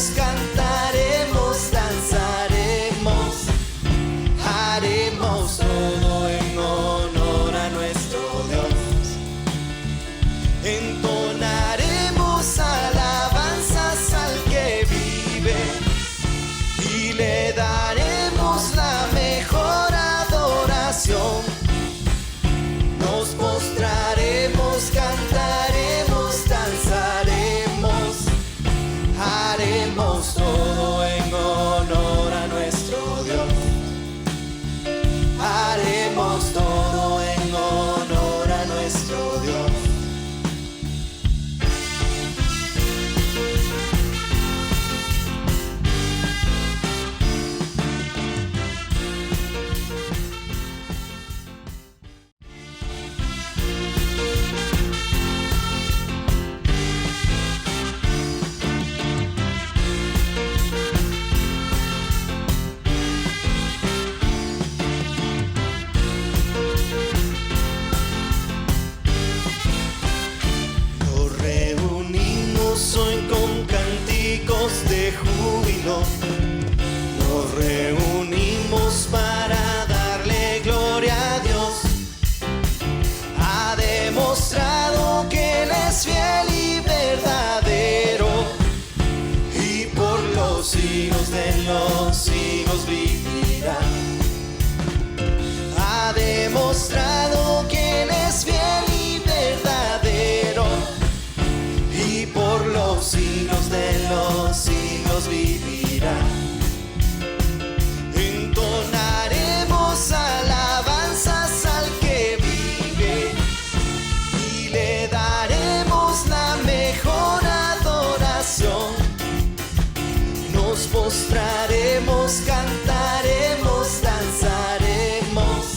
Cantaremos, cantaremos, danzaremos, haremos todo en honor a nuestro Dios. Entonaremos alabanzas al que vive y le daremos la mejor adoración. Nos postraremos, cantaremos, danzaremos, haremos todo en honor a nuestro Dios. Haremos todo en honor a nuestro Dios. Hoy con cánticos de júbilo, nos reunimos para darle gloria a Dios. Ha demostrado que Él es fiel y verdadero, y por los siglos de los siglos vivirá. Ha demostrado que Él es fiel y verdadero, y por los siglos de los siglos vivirá. Entonaremos alabanzas al que vive y le daremos la mejor adoración. Nos postraremos, cantaremos, danzaremos,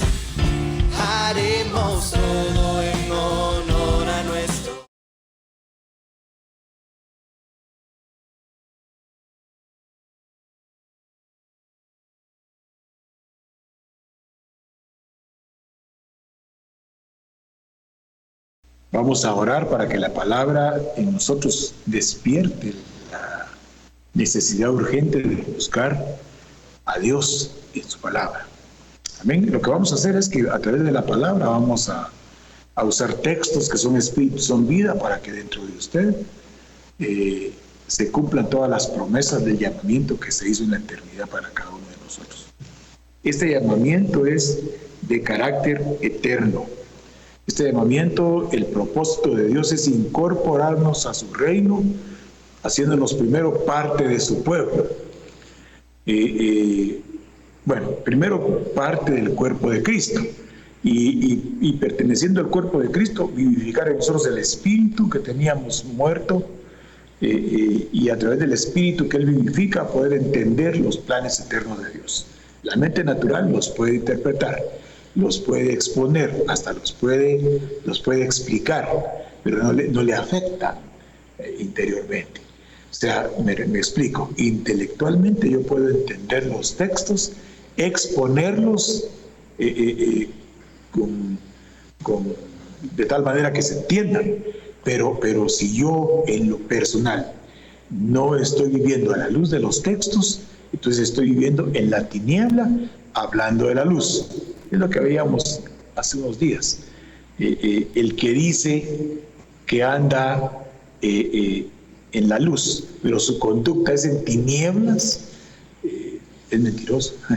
haremos todo en honor a nuestro. Vamos a orar para que la palabra en nosotros despierte la necesidad urgente de buscar a Dios en su palabra. Amén. Lo que vamos a hacer es que a través de la palabra vamos a usar textos que son espíritu, son vida, para que dentro de usted se cumplan todas las promesas del llamamiento que se hizo en la eternidad para cada uno de nosotros. Este llamamiento es de carácter eterno. Este llamamiento, el propósito de Dios es incorporarnos a su reino, haciéndonos primero parte de su pueblo. Primero parte del cuerpo de Cristo. Y perteneciendo al cuerpo de Cristo, vivificar en nosotros el espíritu que teníamos muerto, y a través del espíritu que Él vivifica, poder entender los planes eternos de Dios. La mente natural los puede interpretar, los puede exponer, hasta los puede explicar, pero no le afecta interiormente. O sea, me explico, intelectualmente yo puedo entender los textos, exponerlos de tal manera que se entiendan, pero si yo en lo personal no estoy viviendo a la luz de los textos, entonces estoy viviendo en la tiniebla hablando de la luz. Es lo que veíamos hace unos días. El que dice que anda en la luz, pero su conducta es en tinieblas, es mentiroso. O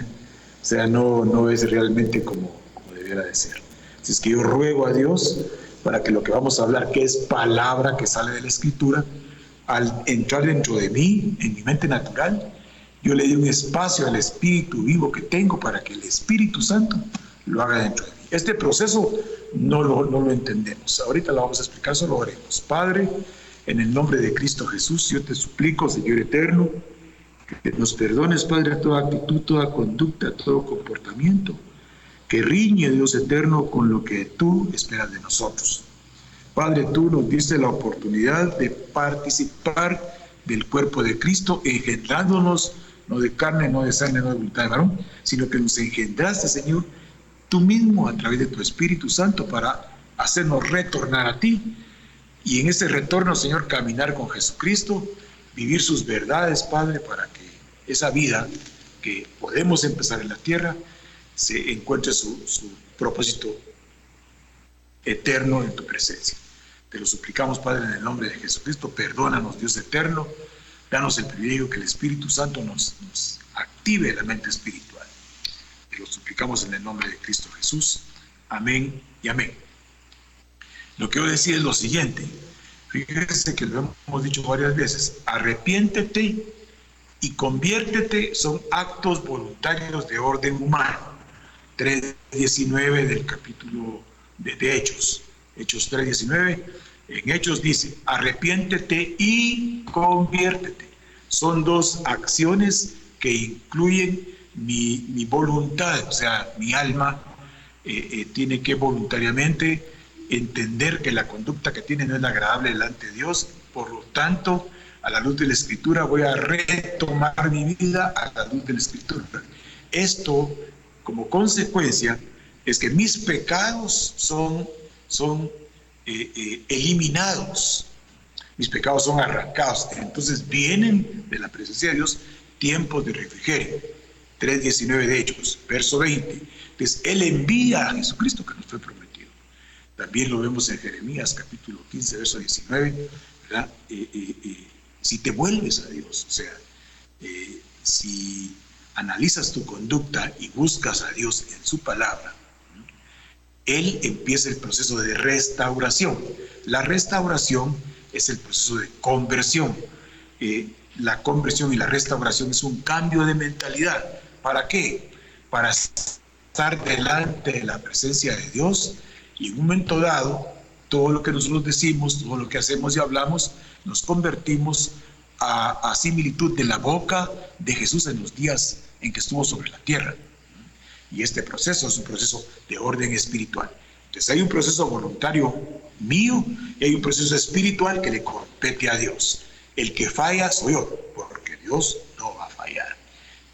sea, no es realmente como debiera de ser. Así es que yo ruego a Dios para que lo que vamos a hablar, que es palabra que sale de la Escritura, al entrar dentro de mí, en mi mente natural, yo le doy un espacio al Espíritu vivo que tengo para que el Espíritu Santo lo haga dentro de mí. Este proceso no lo entendemos. Ahorita lo vamos a explicar, solo oremos. Padre, en el nombre de Cristo Jesús, yo te suplico, Señor eterno, que nos perdones, Padre, toda actitud, toda conducta, todo comportamiento que riñe, Dios eterno, con lo que tú esperas de nosotros. Padre, tú nos diste la oportunidad de participar del cuerpo de Cristo, engendrándonos, no de carne, no de sangre, no de voluntad de varón, sino que nos engendraste, Señor, tú mismo a través de tu Espíritu Santo para hacernos retornar a ti. Y en ese retorno, Señor, caminar con Jesucristo, vivir sus verdades, Padre, para que esa vida que podemos empezar en la tierra se encuentre su propósito eterno en tu presencia. Te lo suplicamos, Padre, en el nombre de Jesucristo. Perdónanos, Dios eterno. Danos el privilegio que el Espíritu Santo nos active la mente espiritual. Te lo suplicamos en el nombre de Cristo Jesús. Amén y amén. Lo que yo decía es lo siguiente. Fíjese que lo hemos dicho varias veces. Arrepiéntete y conviértete son actos voluntarios de orden humano. 3:19 del capítulo de Hechos. Hechos 3:19. En Hechos dice, arrepiéntete y conviértete. Son dos acciones que incluyen mi voluntad, o sea, mi alma tiene que voluntariamente entender que la conducta que tiene no es agradable delante de Dios. Por lo tanto, a la luz de la Escritura voy a retomar mi vida a la luz de la Escritura. Esto, como consecuencia, es que mis pecados son eliminados, mis pecados son arrancados. Entonces vienen de la presencia de Dios tiempos de refrigerio. 3:19 de Hechos, verso 20. Entonces Él envía a Jesucristo que nos fue prometido. También lo vemos en Jeremías capítulo 15, verso 19, ¿verdad? Si te vuelves a Dios, o sea, si analizas tu conducta y buscas a Dios en su palabra, Él empieza el proceso de restauración. La restauración es el proceso de conversión. La conversión y la restauración es un cambio de mentalidad. ¿Para qué? Para estar delante de la presencia de Dios y en un momento dado, todo lo que nosotros decimos, todo lo que hacemos y hablamos, nos convertimos a similitud de la boca de Jesús en los días en que estuvo sobre la tierra. Y este proceso es un proceso de orden espiritual. Entonces hay un proceso voluntario mío y hay un proceso espiritual que le compete a Dios. El que falla soy yo, porque Dios no va a fallar.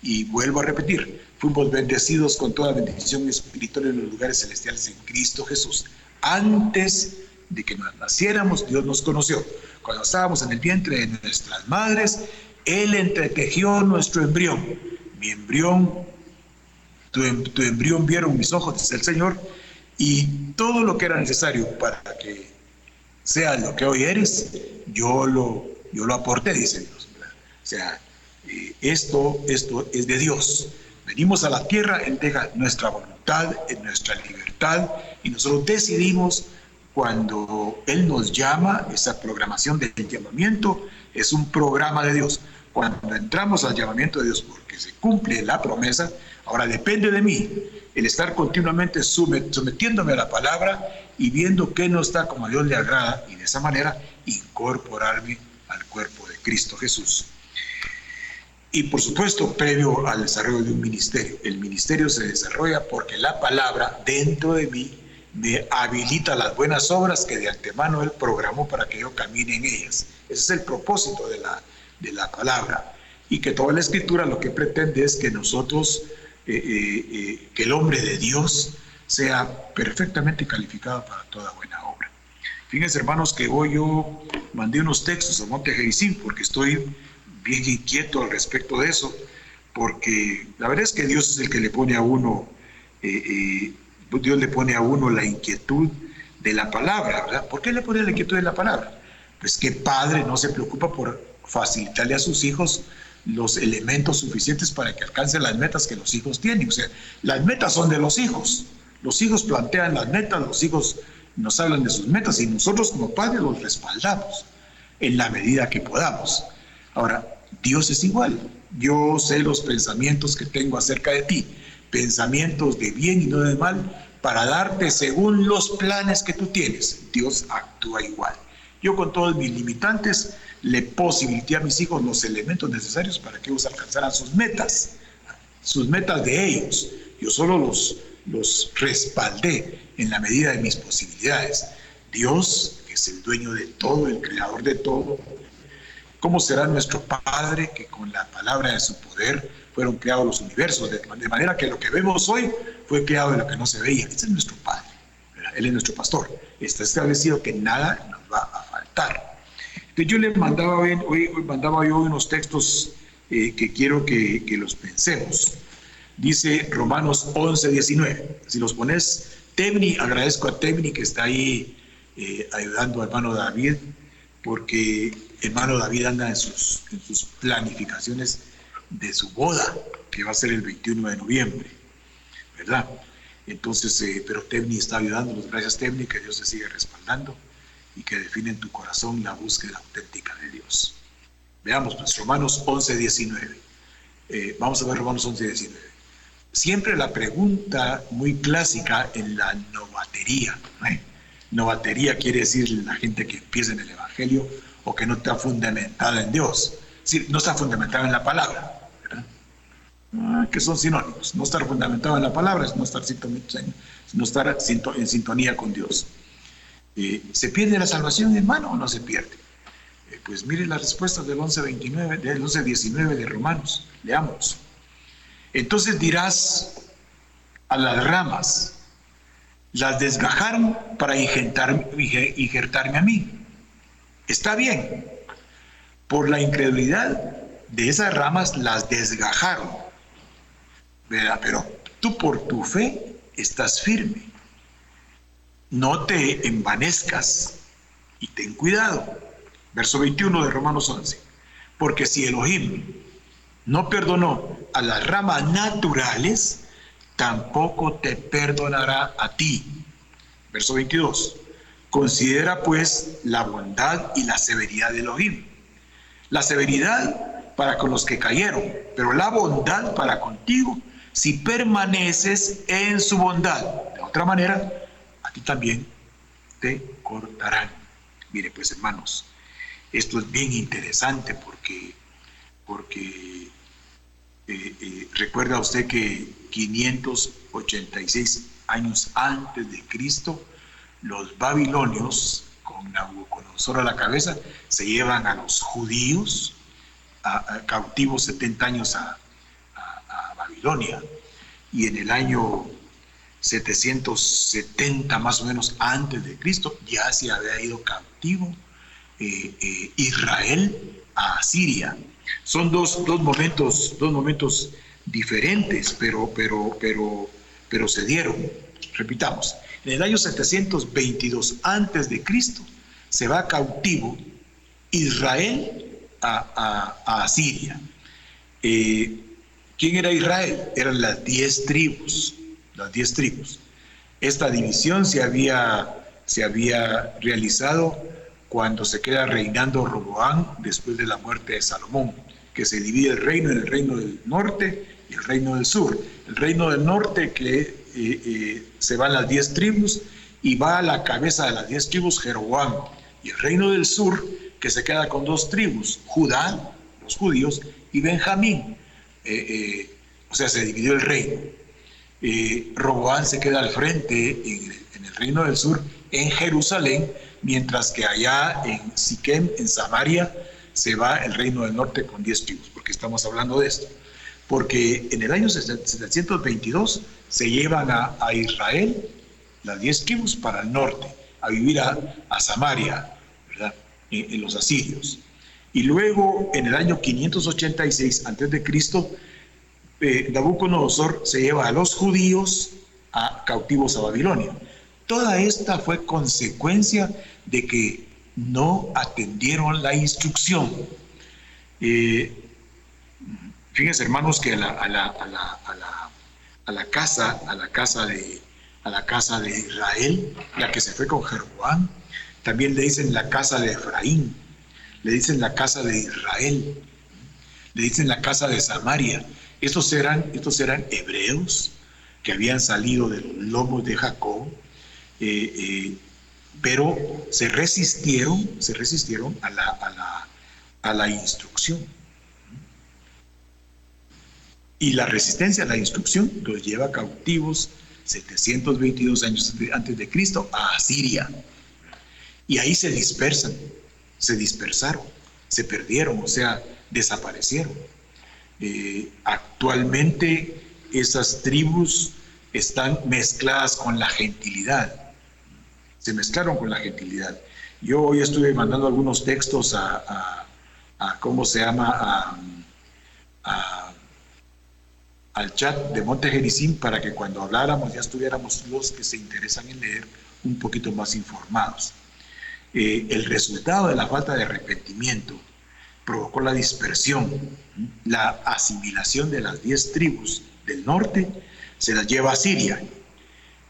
Y vuelvo a repetir, fuimos bendecidos con toda bendición espiritual en los lugares celestiales en Cristo Jesús. Antes de que naciéramos, Dios nos conoció. Cuando estábamos en el vientre de nuestras madres, Él entretejió nuestro embrión. Mi embrión, tu embrión vieron mis ojos, dice el Señor, y todo lo que era necesario para que sea lo que hoy eres, yo lo aporté, dice Dios. O sea, esto es de Dios. Venimos a la tierra, Él deja nuestra voluntad, en nuestra libertad, y nosotros decidimos cuando Él nos llama. Esa programación del llamamiento es un programa de Dios. Cuando entramos al llamamiento de Dios, porque se cumple la promesa, ahora depende de mí el estar continuamente sometiéndome a la palabra y viendo qué no está como a Dios le agrada, y de esa manera incorporarme al cuerpo de Cristo Jesús. Y por supuesto, previo al desarrollo de un ministerio. El ministerio se desarrolla porque la palabra dentro de mí me habilita las buenas obras que de antemano Él programó para que yo camine en ellas. Ese es el propósito de la palabra. Y que toda la Escritura lo que pretende es que nosotros, que el hombre de Dios sea perfectamente calificado para toda buena obra. Fíjense, hermanos, que hoy yo mandé unos textos a Monte Gerizim porque estoy bien inquieto al respecto de eso, porque la verdad es que Dios es el que le pone a uno, Dios le pone a uno la inquietud de la palabra, ¿verdad? ¿Por qué le pone la inquietud de la palabra? Pues que padre no se preocupa por facilitarle a sus hijos los elementos suficientes para que alcancen las metas que los hijos tienen. O sea, las metas son de los hijos plantean las metas, los hijos nos hablan de sus metas y nosotros como padres los respaldamos en la medida que podamos. Ahora, Dios es igual. Yo sé los pensamientos que tengo acerca de ti, pensamientos de bien y no de mal, para darte según los planes que tú tienes. Dios actúa igual. Yo con todos mis limitantes le posibilité a mis hijos los elementos necesarios para que ellos alcanzaran sus metas de ellos. Yo solo los respaldé en la medida de mis posibilidades. Dios, que es el dueño de todo, el creador de todo, ¿cómo será nuestro Padre que con la palabra de su poder fueron creados los universos? De manera que lo que vemos hoy fue creado de lo que no se veía. Ese es nuestro Padre, ¿verdad? Él es nuestro pastor. Está establecido que nada nos va a faltar. Entonces yo les mandaba, hoy mandaba yo unos textos que quiero que los pensemos. Dice Romanos 11:19. Si los pones, Tebni, agradezco a Tebni que está ahí ayudando al hermano David, porque hermano David anda en sus planificaciones de su boda, que va a ser el 21 de noviembre, ¿verdad? Entonces, pero Tebni está ayudándonos. Gracias, Tebni, que Dios te sigue respaldando y que define en tu corazón la búsqueda auténtica de Dios. Veamos, pues, Romanos 11:19. Vamos a ver Romanos 11:19. Siempre la pregunta muy clásica en la novatería. Novatería quiere decir la gente que empieza en el Evangelio o que no está fundamentada en Dios. Sí, no está fundamentada en la palabra, ¿verdad? Que son sinónimos. No estar fundamentado en la palabra es no estar en sintonía con Dios. ¿Se pierde la salvación, hermano, o no se pierde? Pues mire las respuestas del 11:19 de Romanos. Leamos. Entonces dirás a las ramas, las desgajaron para injertarme a mí. Está bien. Por la incredulidad de esas ramas las desgajaron. ¿Verdad? Pero tú por tu fe estás firme. No te envanezcas y ten cuidado. Verso 21 de Romanos 11. Porque si Elohim no perdonó a las ramas naturales, tampoco te perdonará a ti. Verso 22. Considera pues la bondad y la severidad de Elohim. La severidad para con los que cayeron, pero la bondad para contigo si permaneces en su bondad. De otra manera, a ti también te cortarán. Mire pues, hermanos, esto es bien interesante porque recuerda usted que 586 años antes de Cristo, los babilonios, con Nabucodonosor a la cabeza, se llevan a los judíos cautivos 70 años a Babilonia, y en el año 770 más o menos antes de Cristo ya se había ido cautivo Israel a Asiria. Son dos momentos diferentes, pero se dieron. Repitamos, en el año 722 antes de Cristo se va cautivo Israel a Asiria. ¿Quién era Israel? Eran las 10 tribus. Las 10 tribus. Esta división se había realizado cuando se queda reinando Roboam después de la muerte de Salomón, que se divide el reino en el reino del norte y el reino del sur. El reino del norte que se van las 10 tribus y va a la cabeza de las 10 tribus Jeroboam, y el reino del sur que se queda con 2 tribus, Judá, los judíos, y Benjamín. O sea, se dividió el reino. Roboam se queda al frente en el reino del sur, en Jerusalén, mientras que allá en Siquem, en Samaria, se va el reino del norte con 10 tribus. ¿Por qué estamos hablando de esto? Porque en el año 722 se llevan a Israel las 10 tribus para el norte, a vivir a Samaria, ¿verdad? En los asirios. Y luego, en el año 586 a.C., Nabucodonosor se lleva a los judíos cautivos a Babilonia. Toda esta fue consecuencia de que no atendieron la instrucción. Fíjense, hermanos, que a la casa de Israel, la que se fue con Jeroboam, también le dicen la casa de Efraín, le dicen la casa de Israel, le dicen la casa de Samaria. Estos eran hebreos que habían salido de los lomos de Jacob, pero se resistieron a la instrucción. Y la resistencia a la instrucción los lleva cautivos 722 años antes de Cristo a Asiria. Y ahí se dispersaron, se perdieron, o sea, desaparecieron. Actualmente esas tribus están mezcladas con la gentilidad. se mezclaron con la gentilidad. Yo hoy estuve mandando algunos textos a ¿cómo se llama? Al chat de Monte Gerizim, para que cuando habláramos ya estuviéramos los que se interesan en leer un poquito más informados. El resultado de la falta de arrepentimiento provocó la dispersión, la asimilación de las 10 tribus del norte, se las lleva a Siria,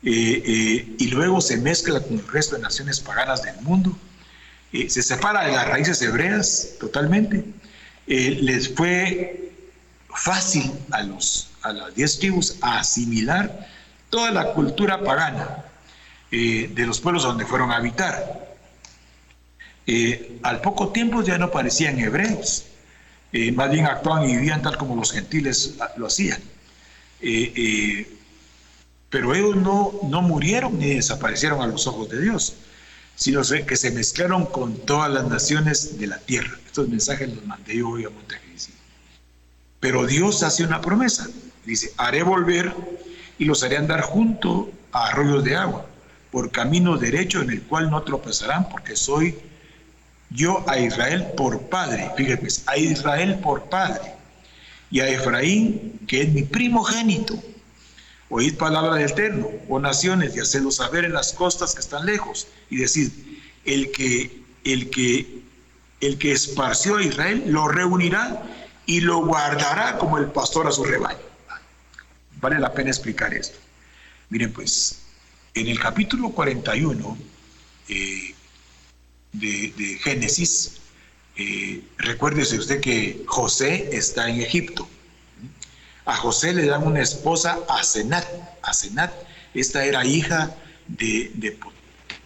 y luego se mezcla con el resto de naciones paganas del mundo, se separa de las raíces hebreas totalmente. Les fue fácil a las 10 tribus a asimilar toda la cultura pagana de los pueblos donde fueron a habitar. Al poco tiempo ya no parecían hebreos, más bien actuaban y vivían tal como los gentiles lo hacían. Pero ellos no murieron ni desaparecieron a los ojos de Dios, sino que se mezclaron con todas las naciones de la tierra. Estos mensajes los mandé yo hoy a Monte Gerizim. Pero Dios hace una promesa, dice: haré volver y los haré andar junto a arroyos de agua, por camino derecho en el cual no tropezarán, porque soy yo a Israel por padre. Fíjate pues, a Israel por padre, y a Efraín, que es mi primogénito. Oíd palabra del Eterno, oh naciones, y hacedlo saber en las costas que están lejos, y decid: el que esparció a Israel lo reunirá y lo guardará como el pastor a su rebaño. Vale la pena explicar esto. Miren pues, en el capítulo 41 de Génesis, recuérdese usted que José está en Egipto. A José le dan una esposa, Asenat. Asenat, esta era hija de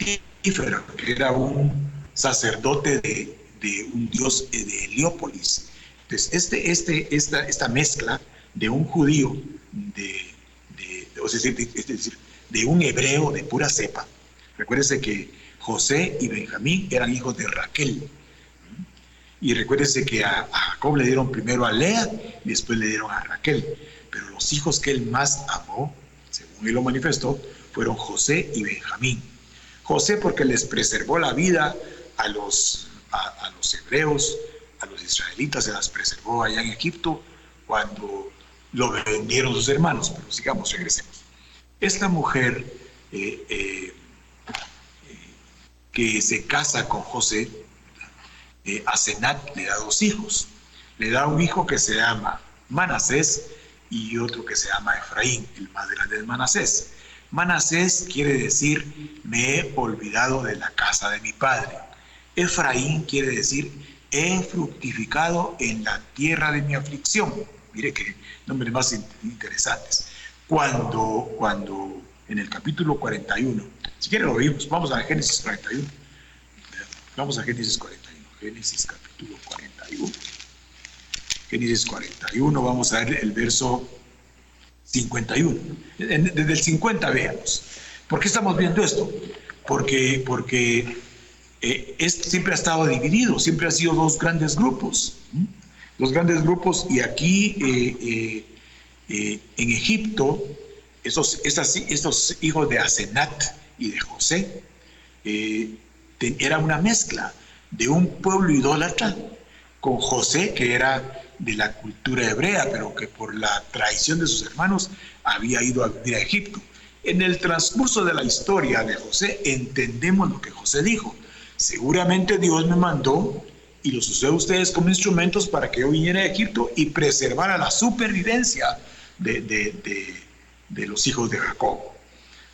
Potífera, que era un sacerdote de un dios de Heliópolis. Entonces, esta mezcla de un judío, es decir, de un hebreo de pura cepa. Recuérdese que José y Benjamín eran hijos de Raquel. Y recuérdese que a Jacob le dieron primero a Lea y después le dieron a Raquel. Pero los hijos que él más amó, según él lo manifestó, fueron José y Benjamín. José porque les preservó la vida a los hebreos, a los israelitas, se las preservó allá en Egipto cuando lo vendieron sus hermanos. Pero sigamos, regresemos. Esta mujer que se casa con José, Asenat le da 2 hijos. Le da un hijo que se llama Manasés y otro que se llama Efraín. El más grande es Manasés. Manasés quiere decir: me he olvidado de la casa de mi padre. Efraín quiere decir: he fructificado en la tierra de mi aflicción. Mire qué nombres más interesantes. Cuando en el capítulo 41, si quieren lo vimos, vamos a Génesis 41. Vamos a Génesis 41. Génesis capítulo 41. Génesis 41, vamos a ver el verso 51. Desde el 50 veamos. ¿Por qué estamos viendo esto? Porque esto siempre ha estado dividido, siempre ha sido 2 grandes grupos. 2 grandes grupos, y aquí en Egipto, estos hijos de Asenat y de José era una mezcla de un pueblo idólatra con José, que era de la cultura hebrea, pero que por la traición de sus hermanos había ido a vivir a Egipto. En el transcurso de la historia de José entendemos lo que José dijo: seguramente Dios me mandó y los usé a ustedes como instrumentos para que yo viniera a Egipto y preservara la supervivencia de los hijos de Jacob.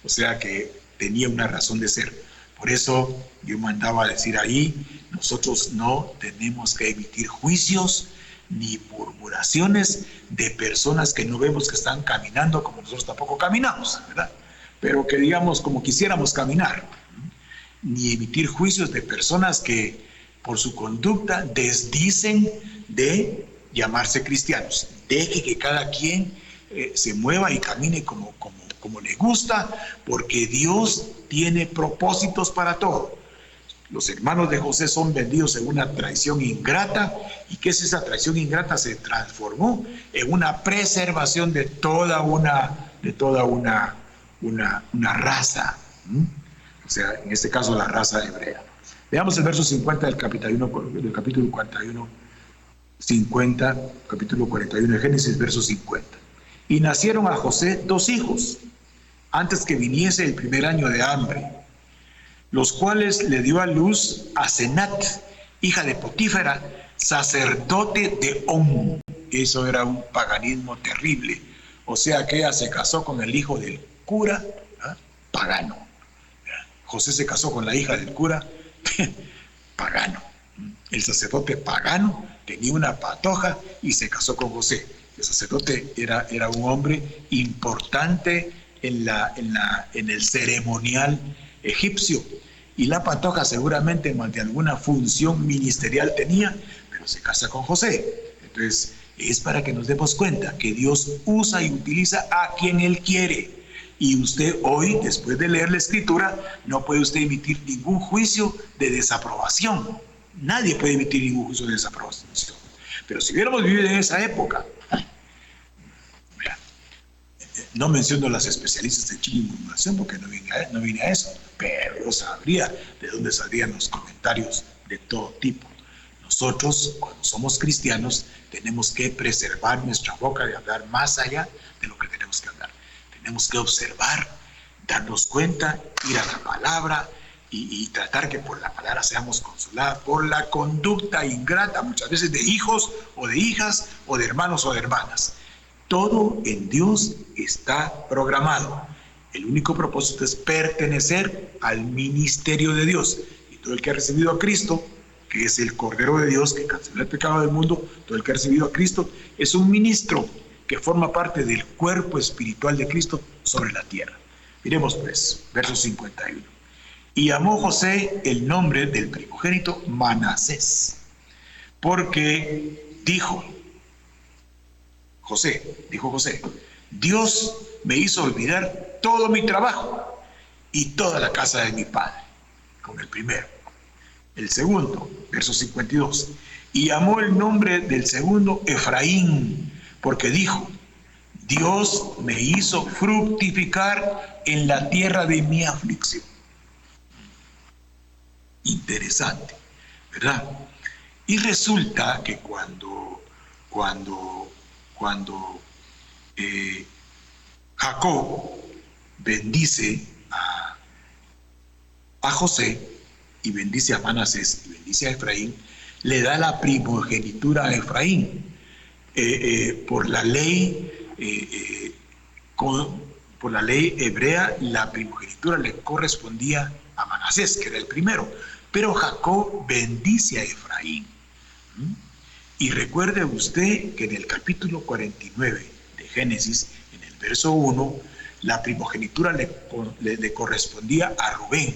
O sea que tenía una razón de ser. Por eso yo mandaba a decir ahí: nosotros no tenemos que emitir juicios ni murmuraciones de personas que no vemos que están caminando como nosotros tampoco caminamos, ¿verdad? Pero que digamos como quisiéramos caminar. Ni emitir juicios de personas que por su conducta desdicen de llamarse cristianos. Deje que cada quien se mueva y camine como le gusta, porque Dios tiene propósitos para todo. Los hermanos de José son vendidos en una traición ingrata. ¿Y qué es esa traición ingrata? Se transformó en una preservación de toda una raza. o sea, en este caso la raza hebrea. Veamos el verso 50 del capítulo 41, 50, capítulo 41 de Génesis, verso 50. Y nacieron a José 2 hijos, antes que viniese el primer año de hambre, los cuales le dio a luz a Senat, hija de Potífera, sacerdote de On. Eso era un paganismo terrible. O sea que ella se casó con el hijo del cura, pagano. José se casó con la hija del cura, pagano. El sacerdote pagano tenía una patoja y se casó con José. El sacerdote era un hombre importante en el ceremonial egipcio. Y la patoja seguramente más de alguna función ministerial tenía, pero se casa con José. Entonces, es para que nos demos cuenta que Dios usa y utiliza a quien Él quiere. Y usted hoy, después de leer la Escritura, no puede usted emitir ningún juicio de desaprobación. Nadie puede emitir ningún juicio de desaprobación. Pero si hubiéramos vivido en esa época, no menciono las especialistas en chino y murmuración porque no vine a eso, pero yo sabría de dónde saldrían los comentarios de todo tipo. Nosotros, cuando somos cristianos, tenemos que preservar nuestra boca de hablar más allá de lo que tenemos que hablar. Tenemos que observar, darnos cuenta, ir a la palabra y tratar que por la palabra seamos consolados por la conducta ingrata, muchas veces de hijos o de hijas o de hermanos o de hermanas. Todo en Dios está programado. El único propósito es pertenecer al ministerio de Dios. Y todo el que ha recibido a Cristo, que es el Cordero de Dios, que canceló el pecado del mundo, todo el que ha recibido a Cristo, es un ministro que forma parte del cuerpo espiritual de Cristo sobre la tierra. Miremos pues, verso 51. Y llamó José el nombre del primogénito Manasés, porque dijo José, Dios me hizo olvidar todo mi trabajo y toda la casa de mi padre, con el primero. El segundo, verso 52, y llamó el nombre del segundo Efraín, porque dijo, Dios me hizo fructificar en la tierra de mi aflicción. Interesante, ¿verdad? Y resulta que cuando Jacob bendice a José y bendice a Manasés y bendice a Efraín, le da la primogenitura a Efraín. Por la ley hebrea, la primogenitura le correspondía a Manasés, que era el primero, pero Jacob bendice a Efraín. Y recuerde usted que en el capítulo 49 de Génesis, en el verso 1, la primogenitura le correspondía a Rubén,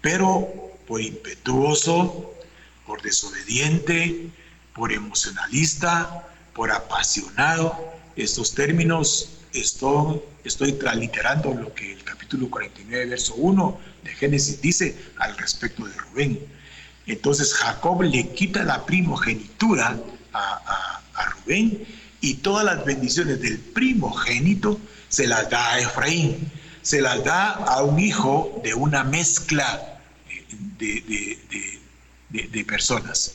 pero por impetuoso, por desobediente, por emocionalista, por apasionado, estos términos estoy transliterando lo que el capítulo 49, verso 1 de Génesis dice al respecto de Rubén. Entonces Jacob le quita la primogenitura a Rubén y todas las bendiciones del primogénito se las da a Efraín, se las da a un hijo de una mezcla de personas,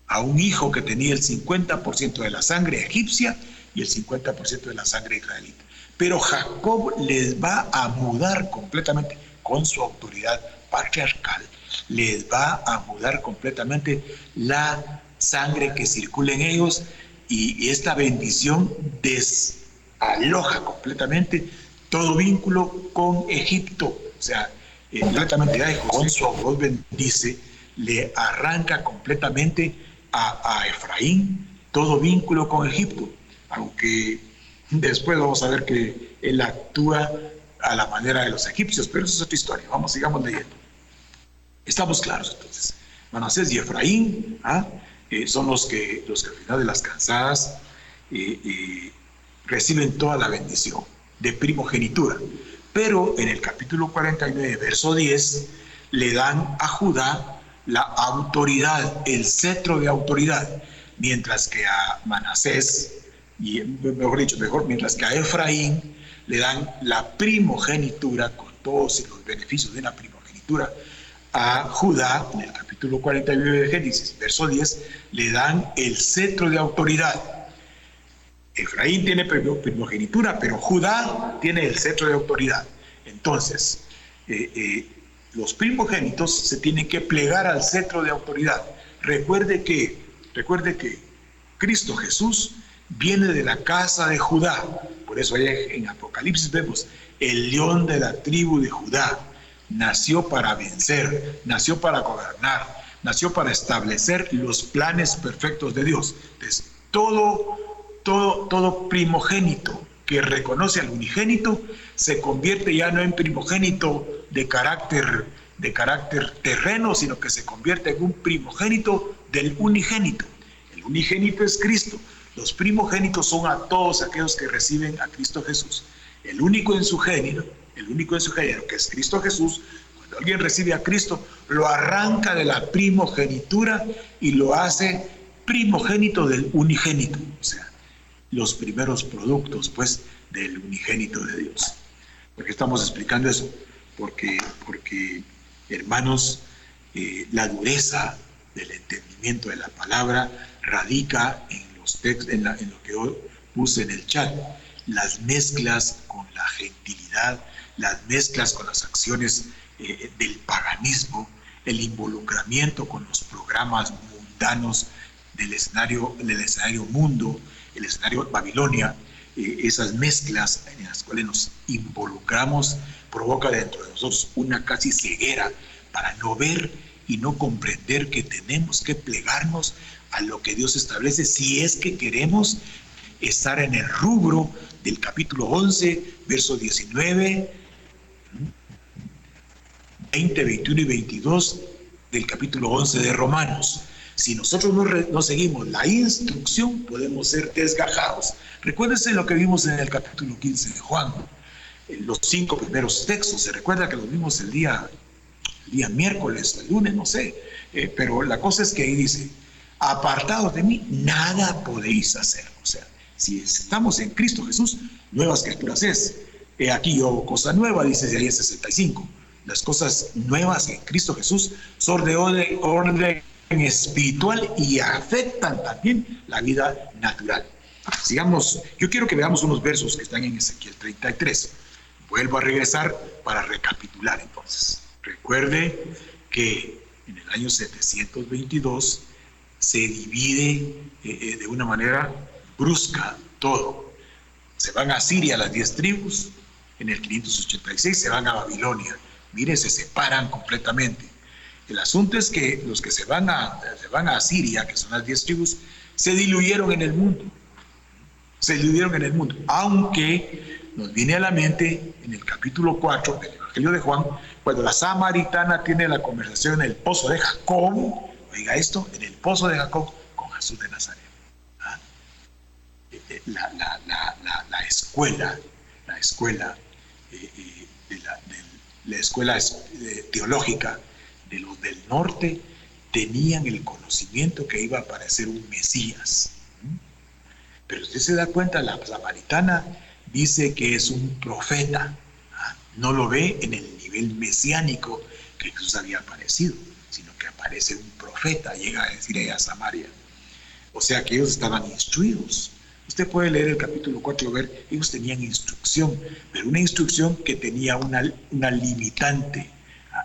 a un hijo que tenía el 50% de la sangre egipcia y el 50% de la sangre israelita. Pero Jacob les va a mudar completamente con su autoridad patriarcal, les va a mudar completamente la sangre que circula en ellos y esta bendición desaloja completamente todo vínculo con Egipto. O sea, completamente con su voz bendice, le arranca completamente a Efraín todo vínculo con Egipto, aunque después vamos a ver que él actúa a la manera de los egipcios, pero eso es otra historia. Sigamos leyendo. Estamos claros entonces. Manasés y Efraín son los que al final de las cansadas reciben toda la bendición de primogenitura. Pero en el capítulo 49, verso 10, le dan a Judá la autoridad, el cetro de autoridad, mientras que a Manasés, mientras que a Efraín le dan la primogenitura con todos los beneficios de la primogenitura. primogenitura. A Judá, en el capítulo 49 de Génesis, verso 10, le dan el cetro de autoridad. Efraín tiene primogenitura, pero Judá tiene el cetro de autoridad. Entonces, los primogénitos se tienen que plegar al cetro de autoridad. Recuerde que Cristo Jesús viene de la casa de Judá. Por eso ahí en Apocalipsis vemos el león de la tribu de Judá. Nació para vencer, nació para gobernar, nació para establecer los planes perfectos de Dios. Entonces, todo primogénito que reconoce al unigénito se convierte ya no en primogénito de carácter terreno, sino que se convierte en un primogénito del unigénito. El unigénito es Cristo. Los primogénitos son a todos aquellos que reciben a Cristo Jesús. El único en su género, que es Cristo Jesús, cuando alguien recibe a Cristo, lo arranca de la primogenitura y lo hace primogénito del unigénito. O sea, los primeros productos, pues, del unigénito de Dios. ¿Por qué estamos explicando eso? Porque hermanos, la dureza del entendimiento de la palabra radica en los textos, en lo que yo puse en el chat, las mezclas con la gentilidad, las mezclas con las acciones del paganismo, el involucramiento con los programas mundanos del escenario mundo, el escenario Babilonia, esas mezclas en las cuales nos involucramos provoca dentro de nosotros una casi ceguera para no ver y no comprender que tenemos que plegarnos a lo que Dios establece si es que queremos estar en el rubro del capítulo 11, verso 19, 20, 21 y 22 del capítulo 11 de Romanos. Si nosotros no seguimos la instrucción, podemos ser desgajados. Recuérdense lo que vimos en el capítulo 15 de Juan, los 5 primeros textos. Se recuerda que los vimos el día miércoles, el lunes, no sé. Pero la cosa es que ahí dice, apartados de mí, nada podéis hacer. O sea, si estamos en Cristo Jesús, nuevas criaturas es. Aquí yo hago cosa nueva, dice Isaías 65. Las cosas nuevas en Cristo Jesús son de orden espiritual y afectan también la vida natural. Sigamos, yo quiero que veamos unos versos que están en Ezequiel 33. Vuelvo a regresar para recapitular entonces. Recuerde que en el año 722 se divide de una manera brusca todo. Se van a Siria las 10 tribus, en el 586 se van a Babilonia. Mire, se separan completamente. El asunto es que los que se van a Siria, que son las 10 tribus, se diluyeron en el mundo. Aunque nos viene a la mente en el capítulo 4 del Evangelio de Juan, cuando la samaritana tiene la conversación en el pozo de Jacob, oiga esto, en el pozo de Jacob con Jesús de Nazaret. ¿Ah? La escuela teológica de los del norte tenían el conocimiento que iba a aparecer un Mesías. Pero usted se da cuenta, la samaritana dice que es un profeta. No lo ve en el nivel mesiánico que Jesús había aparecido, sino que aparece un profeta, llega a decir ella a Samaria. O sea que ellos estaban instruidos. Usted puede leer el capítulo 4 y ver, ellos tenían instrucción, pero una instrucción que tenía una limitante,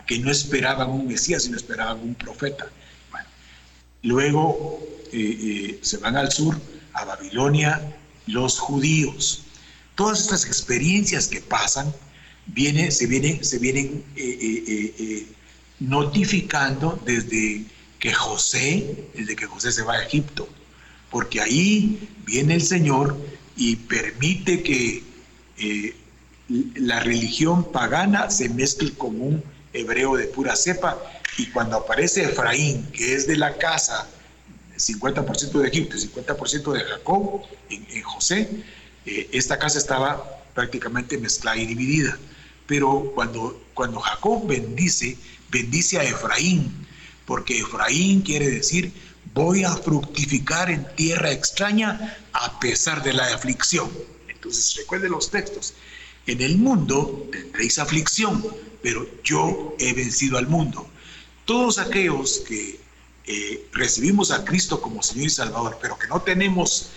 que no esperaban un Mesías, sino esperaban un profeta. Bueno, luego se van al sur, a Babilonia, los judíos. Todas estas experiencias que pasan, se vienen notificando desde que José se va a Egipto, porque ahí viene el Señor y permite que la religión pagana se mezcle con un hebreo de pura cepa, y cuando aparece Efraín, que es de la casa 50% de Egipto y 50% de Jacob en José, esta casa estaba prácticamente mezclada y dividida. Pero cuando Jacob bendice a Efraín, porque Efraín quiere decir voy a fructificar en tierra extraña a pesar de la aflicción. Entonces recuerde los textos. En el mundo tendréis aflicción, pero yo he vencido al mundo. Todos aquellos que recibimos a Cristo como Señor y Salvador, pero que no tenemos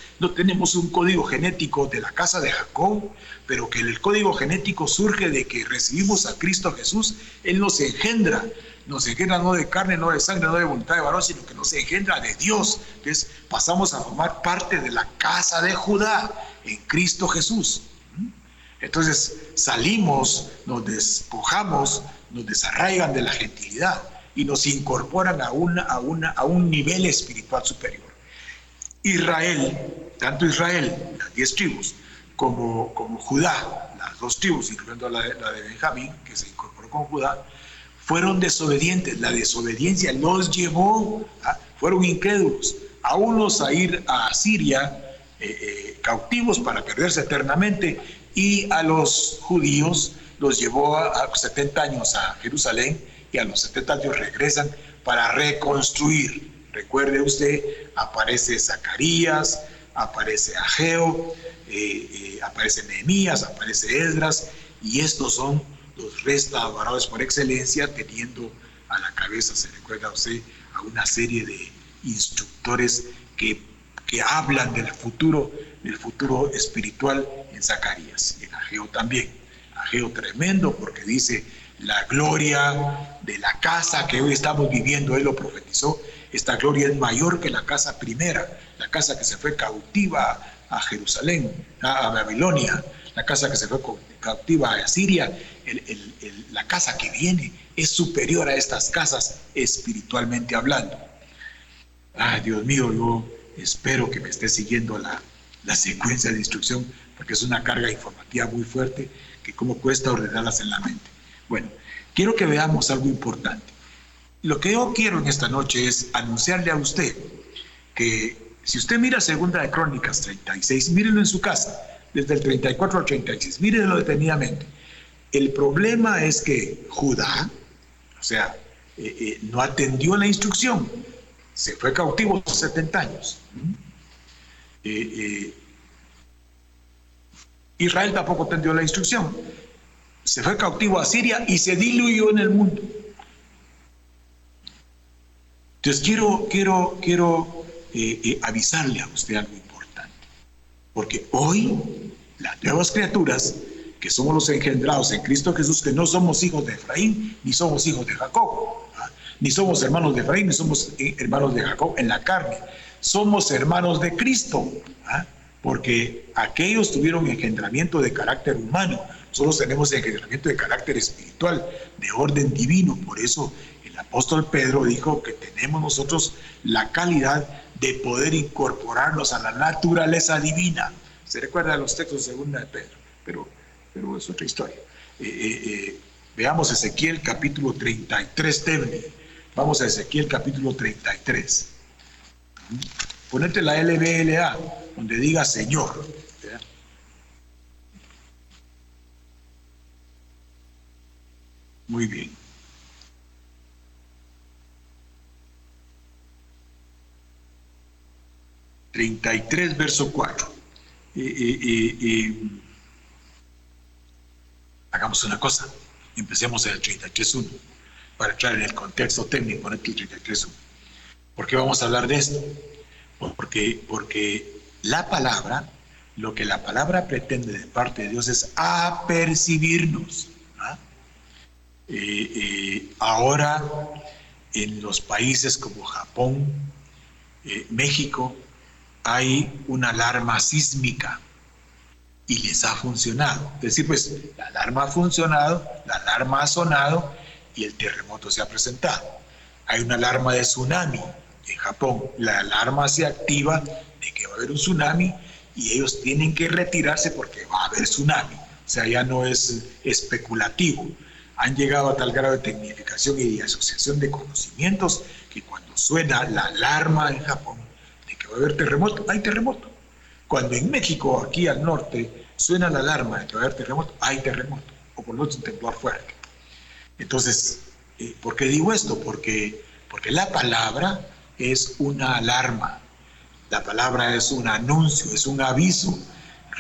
un código genético de la casa de Jacob, pero que el código genético surge de que recibimos a Cristo Jesús. Él nos engendra no de carne, no de sangre, no de voluntad de varón, sino que nos engendra de Dios. Entonces pasamos a formar parte de la casa de Judá en Cristo Jesús. Entonces salimos, nos despojamos, nos desarraigan de la gentilidad y nos incorporan a un nivel espiritual superior. Israel, tanto Israel, las 10 tribus, como Judá, las 2 tribus, incluyendo la de Benjamín, que se incorporó con Judá, fueron desobedientes. La desobediencia los llevó, fueron incrédulos, a unos a ir a Siria cautivos para perderse eternamente, y a los judíos los llevó a 70 años a Jerusalén, y a los 70 años regresan para reconstruir. Recuerde usted, aparece Zacarías, aparece Ageo, aparece Nehemías, aparece Esdras, y estos son los restauradores por excelencia, teniendo a la cabeza, se recuerda usted, a una serie de instructores que hablan del futuro espiritual en Zacarías, en Ageo también. Ageo tremendo, porque dice: la gloria de la casa que hoy estamos viviendo, él lo profetizó, esta gloria es mayor que la casa primera, la casa que se fue cautiva a Jerusalén, a Babilonia, la casa que se fue cautiva a Siria. La casa que viene es superior a estas casas espiritualmente hablando. Ay, Dios mío, yo espero que me esté siguiendo la secuencia de instrucción, porque es una carga informativa muy fuerte que cómo cuesta ordenarlas en la mente. Bueno, quiero que veamos algo importante. Lo que yo quiero en esta noche es anunciarle a usted que si usted mira 2 de Crónicas 36, mírenlo en su casa, desde el 34 al 36, mírenlo detenidamente. El problema es que Judá, o sea, no atendió la instrucción, se fue cautivo 70 años. Israel tampoco atendió la instrucción, se fue cautivo a Siria y se diluyó en el mundo. Entonces quiero avisarle a usted algo importante, porque hoy las nuevas criaturas, que somos los engendrados en Cristo Jesús, que no somos hijos de Efraín ni somos hijos de Jacob, ni somos hermanos de Efraín ni somos hermanos de Jacob en la carne, somos hermanos de Cristo, porque aquellos tuvieron engendramiento de carácter humano, nosotros tenemos engendramiento de carácter espiritual, de orden divino. Por eso el apóstol Pedro dijo que tenemos nosotros la calidad de poder incorporarnos a la naturaleza divina. Se recuerda de los textos de 2 de Pedro, pero es otra historia. Veamos Ezequiel capítulo 33, Tebni. Vamos a Ezequiel capítulo 33. Ponete la LBLA, donde diga Señor. Muy bien. ...33 verso 4. Hagamos una cosa, empecemos en el 33.1 para entrar en el contexto técnico en el 33.1. ¿Por qué vamos a hablar de esto? Porque la palabra, lo que la palabra pretende de parte de Dios es apercibirnos. Ahora en los países como Japón, México, hay una alarma sísmica y les ha funcionado. Es decir, pues la alarma ha funcionado, la alarma ha sonado y el terremoto se ha presentado. Hay una alarma de tsunami en Japón, la alarma se activa de que va a haber un tsunami y ellos tienen que retirarse porque va a haber tsunami. O sea, ya no es especulativo. Han llegado a tal grado de tecnificación y de asociación de conocimientos que cuando suena la alarma en Japón de que va a haber terremoto, hay terremoto. Cuando en México, aquí al norte, suena la alarma de que va a haber terremoto, hay terremoto, o por lo menos un temblor fuerte. Entonces, ¿por qué digo esto? Porque la palabra es una alarma, la palabra es un anuncio, es un aviso.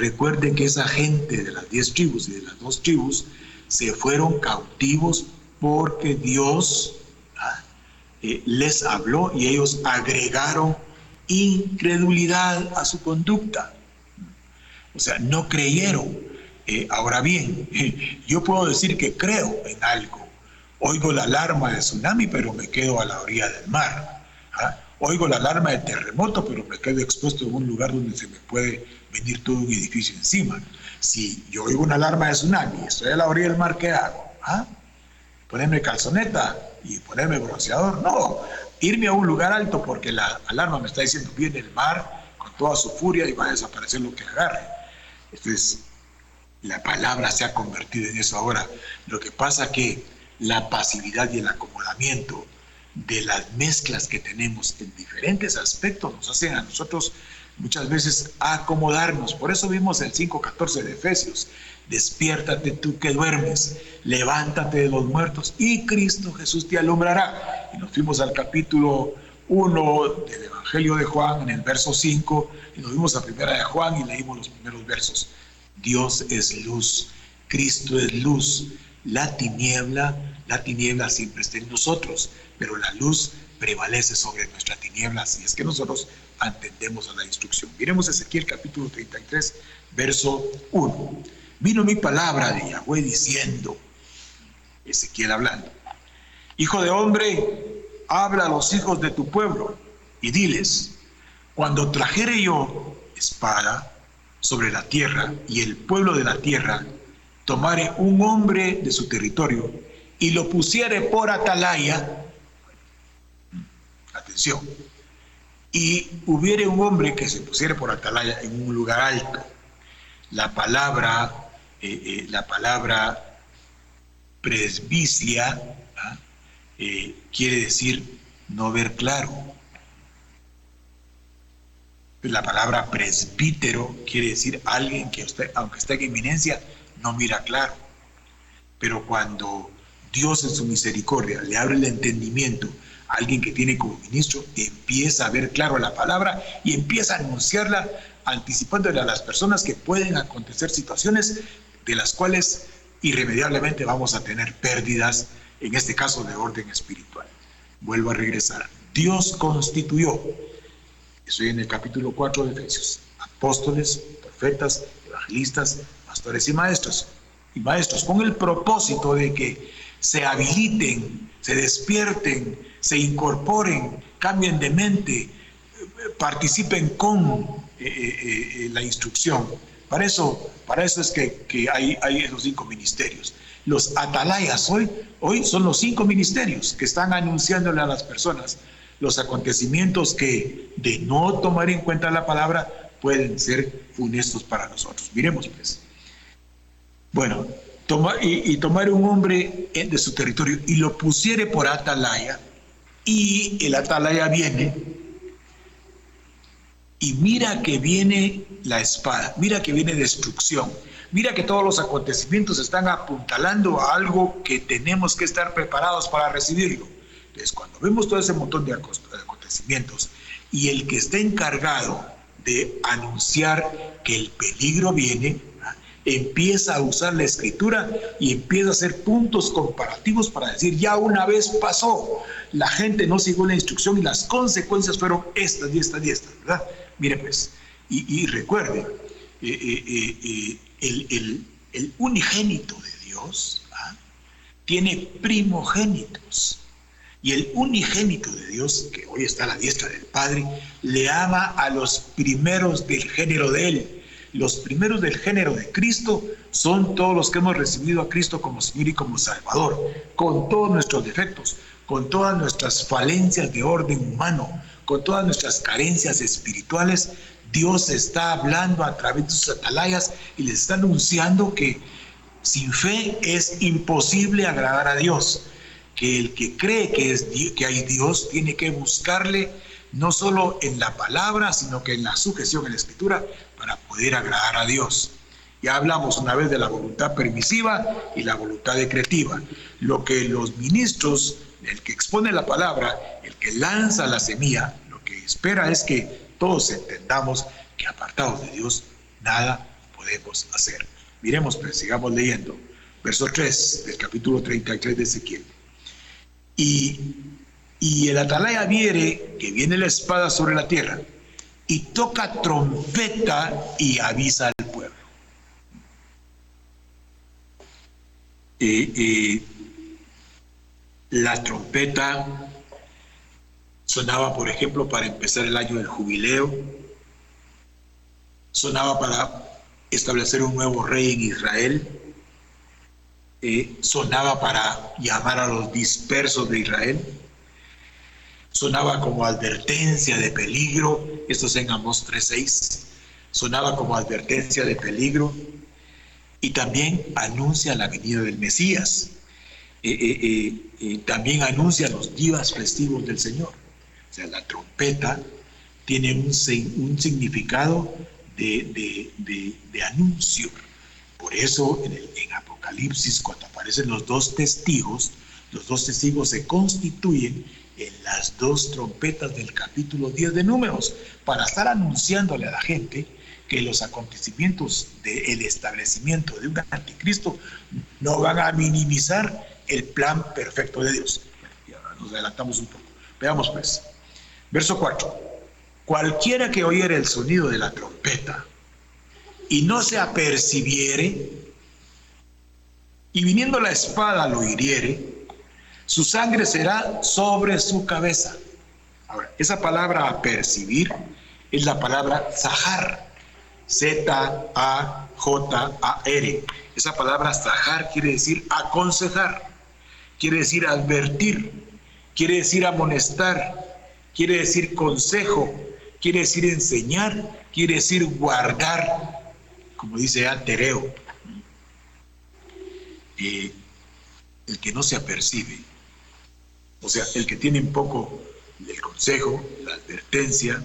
Recuerden que esa gente de las 10 tribus y de las 2 tribus se fueron cautivos porque Dios les habló y ellos agregaron incredulidad a su conducta. O sea, no creyeron. Ahora bien, yo puedo decir que creo en algo. Oigo la alarma de tsunami, pero me quedo a la orilla del mar. Oigo la alarma de terremoto, pero me quedo expuesto en un lugar donde se me puede venir todo un edificio encima. Si yo oigo una alarma de tsunami y estoy a la orilla del mar, ¿qué hago? ¿Ponerme calzoneta y ponerme bronceador? No, irme a un lugar alto porque la alarma me está diciendo viene el mar con toda su furia y va a desaparecer lo que agarre. Entonces, la palabra se ha convertido en eso ahora. Lo que pasa es que la pasividad y el acomodamiento de las mezclas que tenemos en diferentes aspectos nos hacen a nosotros muchas veces acomodarnos. Por eso vimos el 5:14 de Efesios: despiértate tú que duermes, levántate de los muertos y Cristo Jesús te alumbrará. Y nos fuimos al capítulo 1 del Evangelio de Juan, en el verso 5, y nos fuimos a Primera de Juan y leímos los primeros versos. Dios es luz, Cristo es luz. La tiniebla siempre está en nosotros, pero la luz prevalece sobre nuestra tiniebla si es que nosotros atendemos a la instrucción. Miremos Ezequiel capítulo 33, verso 1. Vino mi palabra de Yahweh diciendo, Ezequiel hablando: hijo de hombre, habla a los hijos de tu pueblo y diles: cuando trajere yo espada sobre la tierra y el pueblo de la tierra tomare un hombre de su territorio y lo pusiere por atalaya, atención, y hubiere un hombre que se pusiere por atalaya en un lugar alto. La palabra presbicia quiere decir no ver claro. La palabra presbítero quiere decir alguien que usted, aunque esté en eminencia, no mira claro. Pero cuando Dios en su misericordia le abre el entendimiento a alguien que tiene como ministro, empieza a ver claro la palabra y empieza a anunciarla, anticipándole a las personas que pueden acontecer situaciones de las cuales irremediablemente vamos a tener pérdidas, en este caso de orden espiritual. Vuelvo a regresar. Dios constituyó, estoy en el capítulo 4 de Efesios, apóstoles, profetas, evangelistas, pastores y maestros, con el propósito de que se habiliten, se despierten, se incorporen, cambien de mente, participen con la instrucción. Para eso es que hay esos 5 ministerios. Los atalayas hoy son los 5 ministerios que están anunciándole a las personas los acontecimientos que, de no tomar en cuenta la palabra, pueden ser funestos para nosotros. Miremos pues. Bueno, tomar un hombre de su territorio y lo pusiere por atalaya, y el atalaya viene, y mira que viene la espada, mira que viene destrucción, mira que todos los acontecimientos están apuntalando a algo que tenemos que estar preparados para recibirlo. Entonces, cuando vemos todo ese montón de acontecimientos y el que está encargado de anunciar que el peligro viene, empieza a usar la escritura y empieza a hacer puntos comparativos para decir: ya una vez pasó, la gente no siguió la instrucción y las consecuencias fueron estas y estas y estas, ¿verdad? Mire pues, y recuerde, el unigénito de Dios tiene primogénitos. Y el unigénito de Dios, que hoy está a la diestra del Padre, le ama a los primeros del género de Él. Los primeros del género de Cristo son todos los que hemos recibido a Cristo como Señor y como Salvador, con todos nuestros defectos, con todas nuestras falencias de orden humano, con todas nuestras carencias espirituales. Dios está hablando a través de sus atalayas y les está anunciando que sin fe es imposible agradar a Dios. Que el que cree que hay Dios tiene que buscarle no solo en la palabra, sino que en la sujeción en la escritura para poder agradar a Dios. Ya hablamos una vez de la voluntad permisiva y la voluntad decretiva. Lo que los ministros, el que expone la palabra, el que lanza la semilla, lo que espera es que todos entendamos que apartados de Dios nada podemos hacer. Miremos, pues, sigamos leyendo. Verso 3 del capítulo 33 de Ezequiel. Y el atalaya viere que viene la espada sobre la tierra y toca trompeta y avisa al pueblo. La trompeta sonaba, por ejemplo, para empezar el año del jubileo, sonaba para establecer un nuevo rey en Israel, sonaba para llamar a los dispersos de Israel, sonaba como advertencia de peligro, esto es en Amós 3:6, sonaba como advertencia de peligro, y también anuncia la venida del Mesías, también anuncia los días festivos del Señor. O sea, la trompeta tiene un significado de anuncio. Por eso en Apocalipsis, cuando aparecen los dos testigos se constituyen en las dos trompetas del capítulo 10 de Números, para estar anunciándole a la gente que los acontecimientos del establecimiento de un anticristo no van a minimizar el plan perfecto de Dios. Ya nos adelantamos un poco. Veamos pues. Verso 4. Cualquiera que oyere el sonido de la trompeta y no se apercibiere, y viniendo la espada lo hiriere, su sangre será sobre su cabeza. Ahora, esa palabra apercibir es la palabra zahar, Z-A-J-A-R. Esa palabra zahar quiere decir aconsejar, quiere decir advertir, quiere decir amonestar, quiere decir consejo, quiere decir enseñar, quiere decir guardar, como dice Tereo. El que no se apercibe, o sea, el que tiene un poco el consejo, la advertencia,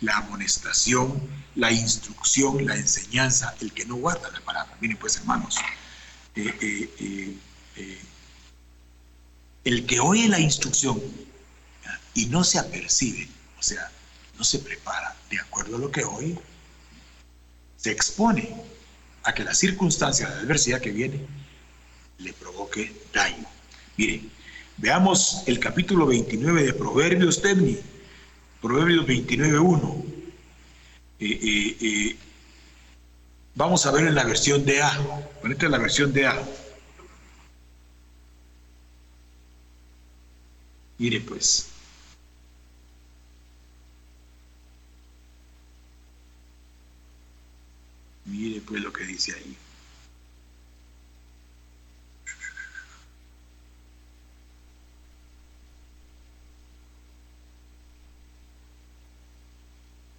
la amonestación, la instrucción, la enseñanza, el que no guarda la palabra. Miren pues, hermanos, el que oye la instrucción y no se apercibe, o sea, no se prepara de acuerdo a lo que oye, se expone a que la circunstancia de adversidad que viene le provoque daño. Miren, veamos el capítulo 29 de Proverbios, Temni, Proverbios 29:1. Vamos a ver en la versión de A. Ponete en la versión de A. Mire pues. Mire pues lo que dice ahí.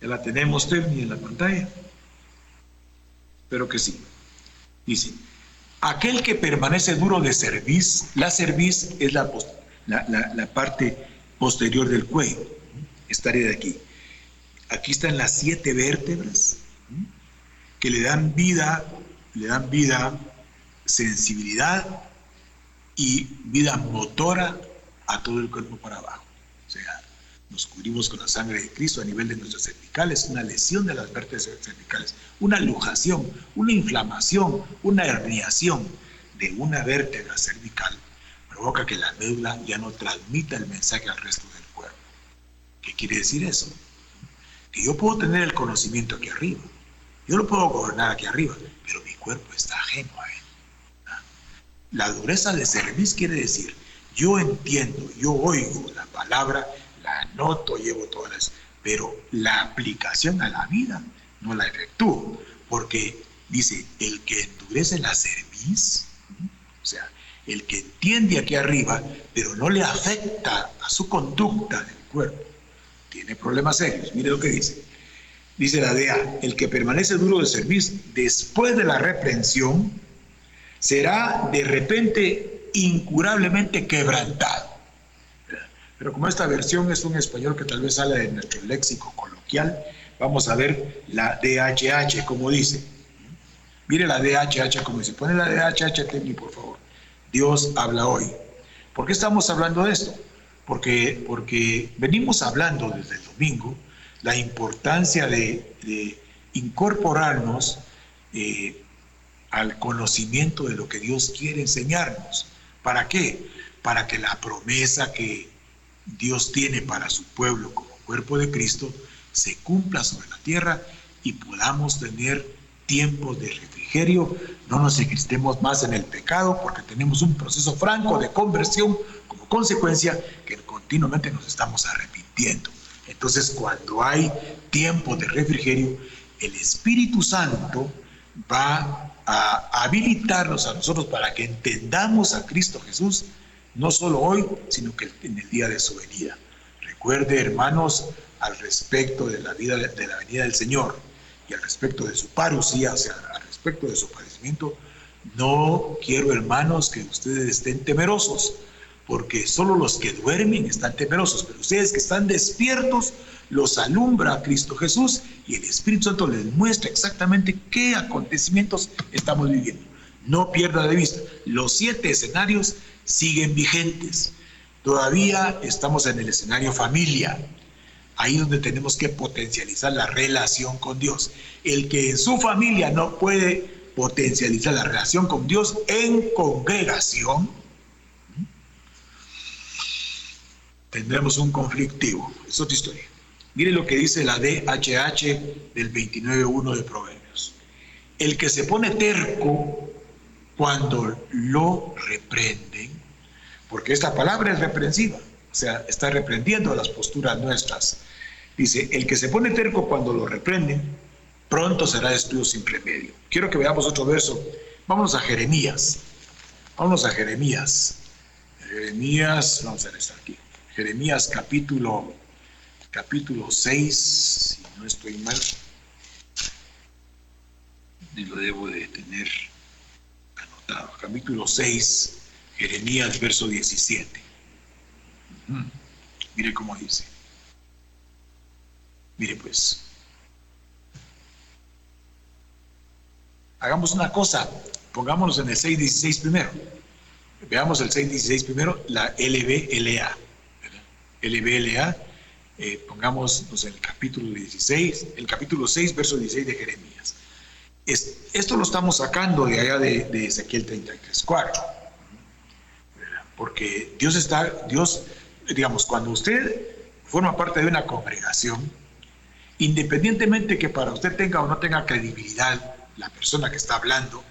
Ya la tenemos, Tevni, en la pantalla. Espero que sí. Dice, aquel que permanece duro de cerviz, la cerviz es la parte posterior del cuello, esta área de aquí. Aquí están las 7 vértebras que le dan vida, sensibilidad y vida motora a todo el cuerpo para abajo. O sea, nos cubrimos con la sangre de Cristo a nivel de nuestras cervicales, una lesión de las vértebras cervicales, una luxación, una inflamación, una herniación de una vértebra cervical provoca que la médula ya no transmita el mensaje al resto del cuerpo. ¿Qué quiere decir eso? Que yo puedo tener el conocimiento aquí arriba, yo lo puedo gobernar aquí arriba, pero mi cuerpo está ajeno a él. La dureza de cerviz quiere decir, yo entiendo, yo oigo la palabra, la anoto, llevo todas las, pero la aplicación a la vida no la efectúo, porque dice, el que endurece la cerviz, o sea, el que entiende aquí arriba, pero no le afecta a su conducta del cuerpo, tiene problemas serios. Mire lo que dice. Dice la DEA, el que permanece duro de cerviz después de la reprensión será de repente incurablemente quebrantado. Pero como esta versión es un español que tal vez sale de nuestro léxico coloquial, vamos a ver la DHH, como dice. Mire la DHH, como dice. Pone la DHH, Temi, por favor. Dios habla hoy. ¿Por qué estamos hablando de esto? Porque venimos hablando desde el domingo la importancia de incorporarnos al conocimiento de lo que Dios quiere enseñarnos. ¿Para qué? Para que la promesa que Dios tiene para su pueblo como cuerpo de Cristo se cumpla sobre la tierra y podamos tener tiempos de refrigerio, no nos encristemos más en el pecado porque tenemos un proceso franco de conversión como consecuencia que continuamente nos estamos arrepintiendo. Entonces, cuando hay tiempos de refrigerio, el Espíritu Santo va a habilitarnos a nosotros para que entendamos a Cristo Jesús, no solo hoy, sino que en el día de su venida. Recuerde, hermanos, al respecto de la venida del Señor y al respecto de su parusía, o sea, al respecto de su padecimiento, no quiero, hermanos, que ustedes estén temerosos, porque solo los que duermen están temerosos, pero ustedes que están despiertos, los alumbra Cristo Jesús y el Espíritu Santo les muestra exactamente qué acontecimientos estamos viviendo. No pierda de vista, los 7 escenarios siguen vigentes. Todavía estamos en el escenario familia, ahí donde tenemos que potencializar la relación con Dios. El que en su familia no puede potencializar la relación con Dios en congregación, tendremos un conflictivo. Es otra historia. Mire lo que dice la DHH del 29.1 de Proverbios. El que se pone terco cuando lo reprenden, porque esta palabra es reprensiva, o sea, está reprendiendo las posturas nuestras. Dice, el que se pone terco cuando lo reprenden, pronto será destruido sin remedio. Quiero que veamos otro verso. Vámonos a Jeremías. Vamos a Jeremías. Vamos a ver esto aquí. Jeremías capítulo 6, si no estoy mal, y lo debo de tener anotado. Capítulo 6, Jeremías, verso 17. Mire cómo dice. Mire pues. Hagamos una cosa, pongámonos en el 6.16 primero. Veamos el 6.16 primero, la LBLA. LBLA, pongámonos en el capítulo 6, verso 16 de Jeremías. Esto lo estamos sacando de allá de Ezequiel 33:4. Porque Dios, digamos, cuando usted forma parte de una congregación, independientemente que para usted tenga o no tenga credibilidad la persona que está hablando,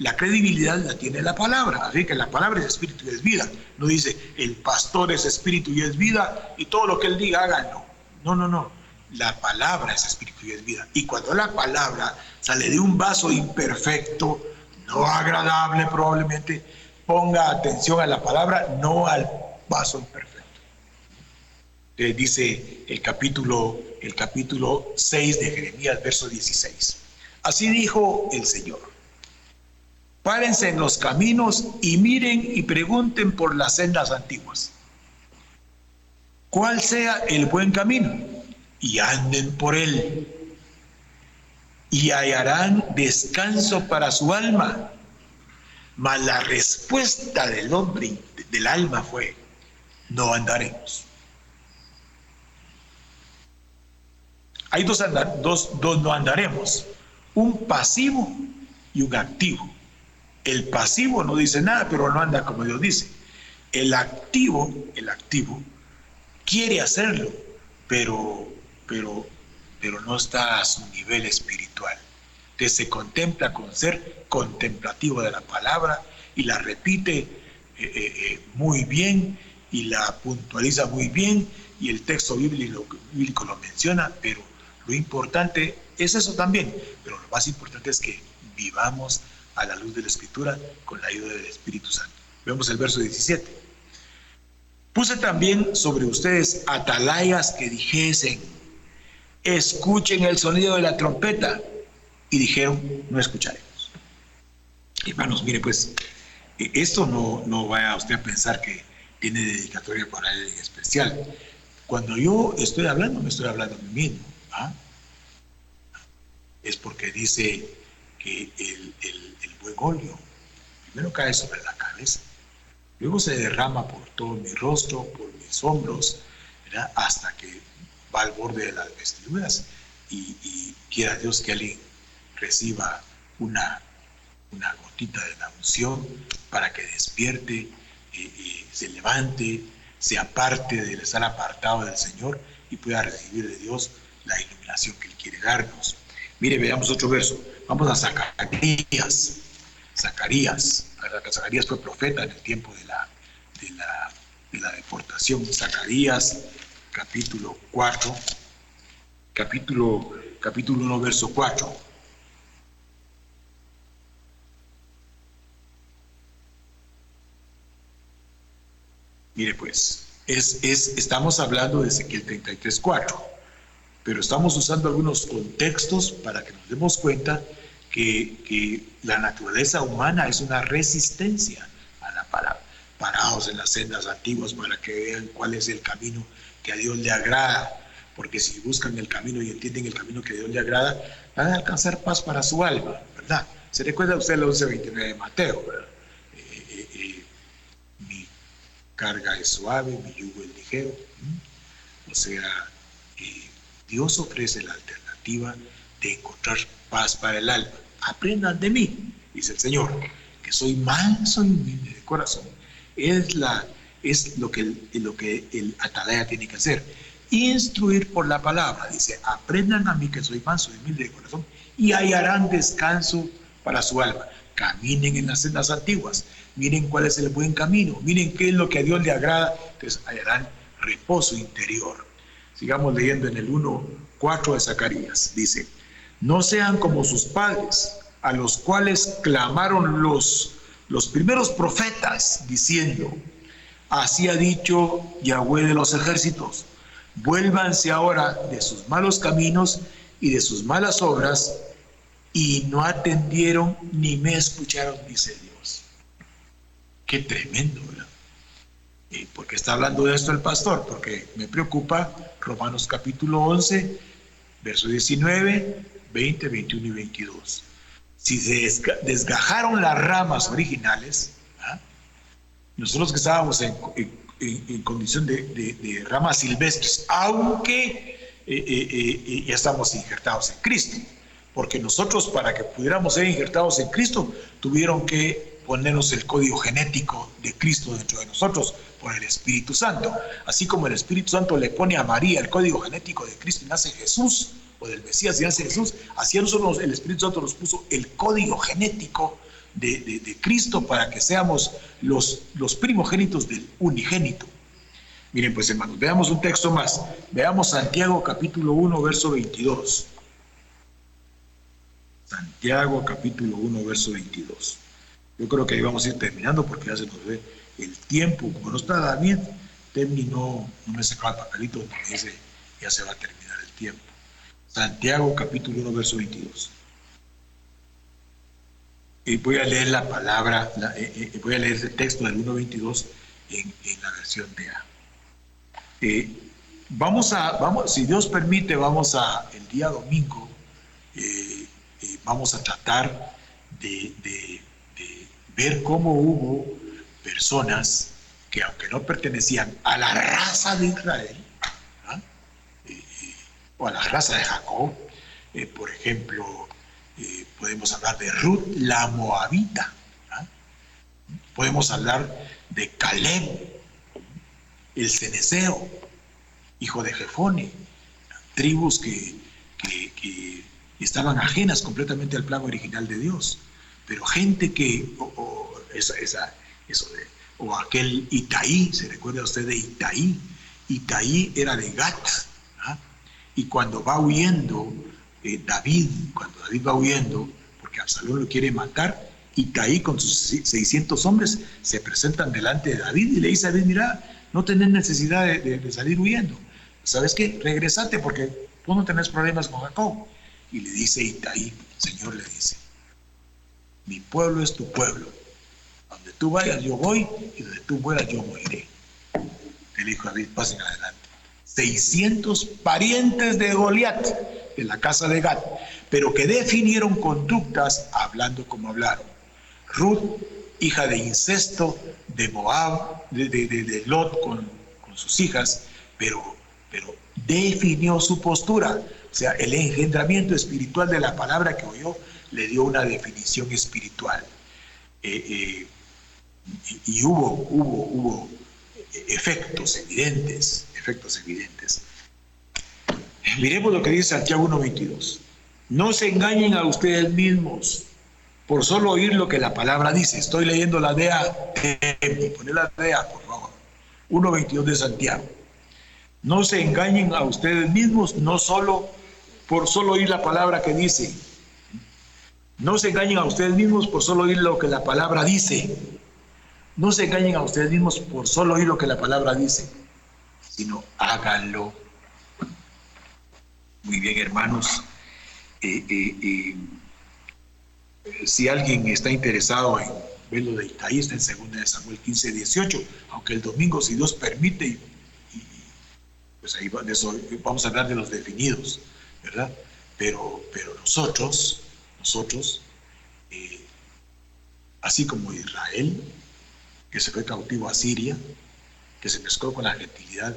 la credibilidad la tiene la palabra. Así que la palabra es espíritu y es vida. No dice el pastor es espíritu y es vida y todo lo que él diga háganlo. No. La palabra es espíritu y es vida. Y cuando la palabra sale de un vaso imperfecto, no agradable probablemente, ponga atención a la palabra, no al vaso imperfecto. Dice el capítulo 6 de Jeremías, verso 16. Así dijo el Señor. Párense en los caminos y miren y pregunten por las sendas antiguas. ¿Cuál sea el buen camino? Y anden por él. Y hallarán descanso para su alma. Mas la respuesta del hombre, del alma fue, no andaremos. Hay dos no andaremos. Un pasivo y un activo. El pasivo no dice nada, pero no anda como Dios dice. El activo quiere hacerlo, pero no está a su nivel espiritual. Entonces se contempla con ser contemplativo de la palabra y la repite muy bien y la puntualiza muy bien y el texto bíblico lo menciona, pero lo importante es eso también, pero lo más importante es que vivamos a la luz de la Escritura con la ayuda del Espíritu Santo. Vemos el verso 17. Puse también sobre ustedes atalayas que dijesen, escuchen el sonido de la trompeta, y dijeron, no escucharemos. Hermanos, mire pues, esto no vaya usted a pensar que tiene dedicatoria para él en especial. Cuando yo estoy hablando, me estoy hablando a mí mismo. Es porque dice que el buen óleo primero cae sobre la cabeza, luego se derrama por todo mi rostro, por mis hombros, ¿verdad? Hasta que va al borde de las vestiduras y quiera Dios que alguien reciba una gotita de la unción para que despierte, se levante, se aparte de estar apartado del Señor y pueda recibir de Dios la iluminación que Él quiere darnos. Mire, veamos otro verso. Vamos a Zacarías. Zacarías fue profeta en el tiempo de la deportación. Zacarías, capítulo 4, capítulo 1, verso 4. Mire pues, estamos hablando de Ezequiel 33:4, pero estamos usando algunos contextos para que nos demos cuenta que la naturaleza humana es una resistencia a la palabra. Parados en las sendas antiguas para que vean cuál es el camino que a Dios le agrada, porque si buscan el camino y entienden el camino que a Dios le agrada, van a alcanzar paz para su alma, ¿verdad? Se recuerda usted el 11:29 de Mateo, ¿verdad? Mi carga es suave, mi yugo es ligero. O sea, Dios ofrece la alternativa de encontrar paz para el alma. Aprendan de mí, dice el Señor, que soy manso y humilde de corazón. Es lo que el atalaya tiene que hacer. Instruir por la palabra. Dice, aprendan a mí que soy manso y humilde de corazón y hallarán descanso para su alma. Caminen en las sendas antiguas. Miren cuál es el buen camino. Miren qué es lo que a Dios le agrada. Entonces hallarán reposo interior. Sigamos leyendo en el 1:4 de Zacarías. Dice, no sean como sus padres, a los cuales clamaron los primeros profetas, diciendo, así ha dicho Yahweh de los ejércitos, vuélvanse ahora de sus malos caminos y de sus malas obras, y no atendieron ni me escucharon, dice Dios. Qué tremendo, ¿verdad? ¿Por qué está hablando de esto el pastor? Porque me preocupa Romanos capítulo 11, verso 19, 20, 21 y 22. Si se desgajaron las ramas originales, nosotros que estábamos en condición de ramas silvestres, aunque ya estamos injertados en Cristo, porque nosotros, para que pudiéramos ser injertados en Cristo, tuvieron que ponernos el código genético de Cristo dentro de nosotros por el Espíritu Santo. Así como el Espíritu Santo le pone a María el código genético de Cristo y nace Jesús, o del Mesías y nace Jesús, así a nosotros el Espíritu Santo nos puso el código genético de Cristo para que seamos los primogénitos del unigénito. Miren pues, hermanos, veamos un texto más. Veamos Santiago capítulo 1, verso 22. Santiago capítulo 1, verso 22. Yo creo que ahí vamos a ir terminando porque ya se nos ve el tiempo. Como no está David, no me he sacado el papelito donde dice ya se va a terminar el tiempo. Santiago capítulo 1, verso 22. Y voy a leer la palabra, voy a leer el texto del 1:22 en la versión de A. Si Dios permite, el día domingo, vamos a tratar de ver cómo hubo personas que, aunque no pertenecían a la raza de Israel, o a la raza de Jacob, por ejemplo, podemos hablar de Ruth la Moabita, podemos hablar de Caleb el Cenezeo, hijo de Jefone, tribus que estaban ajenas completamente al plan original de Dios, pero gente que, o aquel Itaí, ¿se recuerda usted de Itaí? Itaí era de Gat, y cuando va huyendo cuando David va huyendo, porque Absalón lo quiere matar, Itaí con sus 600 hombres se presentan delante de David y le dice a David, mira, no tenés necesidad de salir huyendo, ¿sabes qué? Regresate porque tú no tenés problemas con Jacob. Y le dice Itaí, el Señor le dice, mi pueblo es tu pueblo, donde tú vayas yo voy y donde tú mueras yo moriré. Le dijo a David, pasen adelante. 600 parientes de Goliat, de la casa de Gad, pero que definieron conductas hablando como hablaron. Ruth, hija de incesto de Moab, de Lot con sus hijas, pero definió su postura. O sea, el engendramiento espiritual de la palabra que oyó le dio una definición espiritual. Y hubo efectos evidentes. Miremos lo que dice Santiago 1:22. No se engañen a ustedes mismos por solo oír lo que la palabra dice. Estoy leyendo la DEA. Poné la DEA, por favor. 1:22 de Santiago. No se engañen a ustedes mismos, no solo por solo oír la palabra que dice. No se engañen a ustedes mismos por solo oír lo que la palabra dice. No se engañen a ustedes mismos por solo oír lo que la palabra dice, sino háganlo. Muy bien, hermanos. Si alguien está interesado en ver lo de Itaí, está en 2 Samuel 15:18, aunque el domingo, si Dios permite, pues ahí de eso, vamos a hablar de los definidos, ¿verdad? Pero nosotros, así como Israel, que se fue cautivo a Siria, que se mezcló con la gentilidad,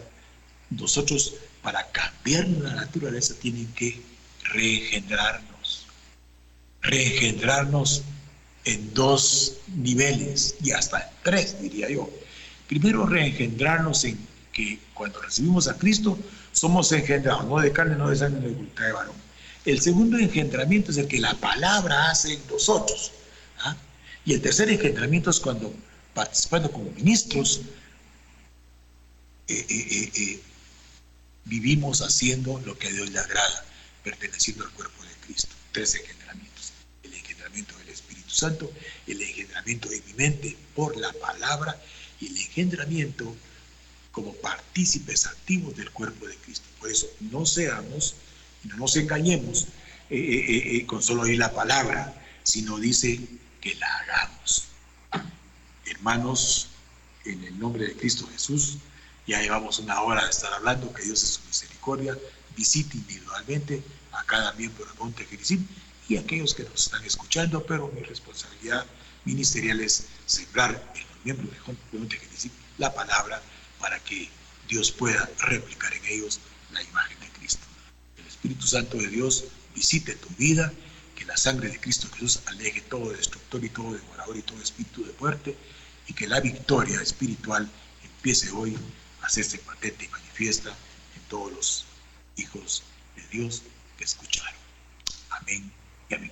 nosotros, para cambiar la naturaleza, tienen que regenerarnos en 2 niveles y hasta en 3, diría yo. Primero, reengendrarnos en que cuando recibimos a Cristo somos engendrados, no de carne, no de sangre, no de voluntad de varón. El segundo engendramiento es el que la palabra hace en nosotros. Y el tercer engendramiento es cuando, participando como ministros, vivimos haciendo lo que a Dios le agrada, perteneciendo al cuerpo de Cristo. 3 engendramientos: el engendramiento del Espíritu Santo, el engendramiento de mi mente por la palabra y el engendramiento como partícipes activos del cuerpo de Cristo. Por eso no nos engañemos con solo oír la palabra, sino dice que la hagamos. Hermanos, en el nombre de Cristo Jesús, ya llevamos 1 hora de estar hablando. Que Dios en su misericordia visite individualmente a cada miembro del Monte Gerizim y a aquellos que nos están escuchando, pero mi responsabilidad ministerial es sembrar en los miembros del Monte Gerizim la palabra para que Dios pueda replicar en ellos la imagen de Cristo. El Espíritu Santo de Dios visite tu vida, que la sangre de Cristo Jesús aleje todo destructor y todo devorador y todo espíritu de muerte, y que la victoria espiritual empiece hoy a hacerse patente y manifiesta en todos los hijos de Dios que escucharon. Amén y amén.